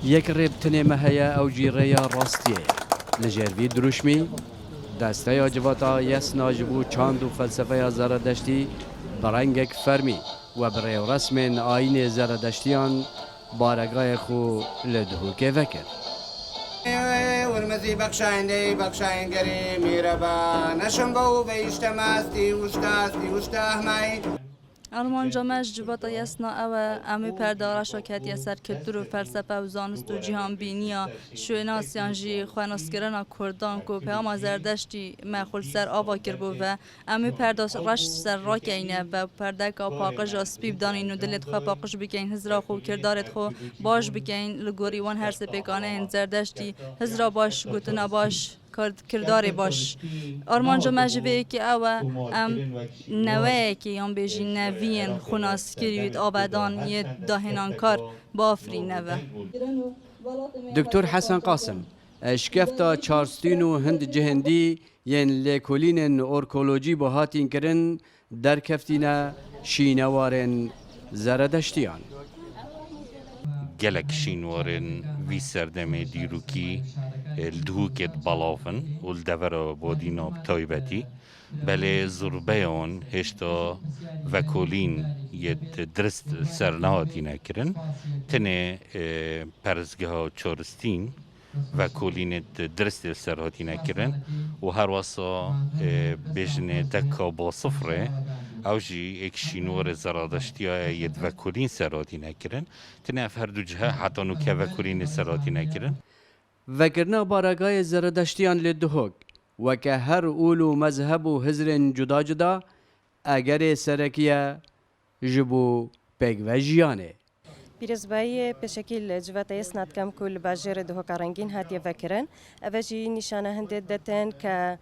یک ربطنه مهیا او جیریا راستیه لجروی دروشمی دسته اجواتا یس ناجبو چاند و فلسفه زرادشتی برنگک فرمی و برای رسم آین زرادشتیان بارگاه خو لدهوکه وکر ورمزی بخشاین گری میربا نشم باو بیشتماستی وشته همایی آلمان جامعش جبات یسنا او امی پردارش که یسر کلتور و فلسفه و زانست و جهان بینیا شویناسیان جی خواناسکرنا کردان کو پیام زردشتی مخول سر آوا کربو و امی پردارش سر راکینه و پردک پاکش اسپیب دانین و دلت خو پاکش بکین هزرا خو کردارت خو باش بکین لگوری وان هر سپیکانه زردشتی هزرا باش گوتنا باش کرداری باش آرمان جمعه که او نوه که یان بیجی نوین خوناس کریوید آبادان یه داهنان کار بافری نوه دکتر حسن قاسم شکفتا چارستین و هند جهندی ین لیکولین اورکولوژی با هاتین کرن در کفتینا شینوارن زردشتیان gelek şînwarên vî serdemê dîrokî li dihûkê balafin û li devera bodîna taybetî belê zirbeyan hêşta vekolîn yê dirist ser nehatîne kirin tenê perezgeha çaristîn vekolînê diristê ser hatîne kirin û her wasa bêjinê deka basifrê ew jî êk şînwarê zeradeştiya yê vekolîn ser hatîne kirin tenê ev her du cihe heta nûke vekolînê ser hatîne kirin وکرنا بارگاه زرادشتیان لدهوک وکه هر اولو مذهب و هزرن جدا جدا اگر سرکیه جبو پگوژیانه پیرزبایی پشکیل جوات یسنات کم کل باجر ده کارنگین هاتی وکرن اوجی نشانه هنده دتن که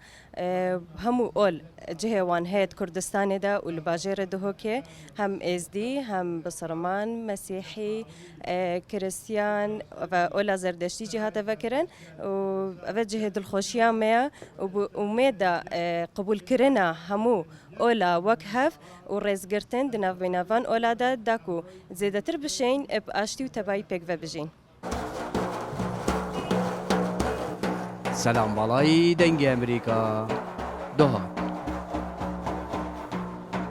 همو اول جهوان هات کردستان دا و باجر ده که هم ازدی هم بسرمان مسیحی کریستیان و اول زردشتی جهات وکرن و اوجه دلخوشیان میا و امیدا قبول کرنا همو اولا وکهف و رزگرتن دناو بینوان اولا دا داکو زیادتر بشین اب آشتی و تبایی پک و بجین. سلام بالای دنگ امریکا دوها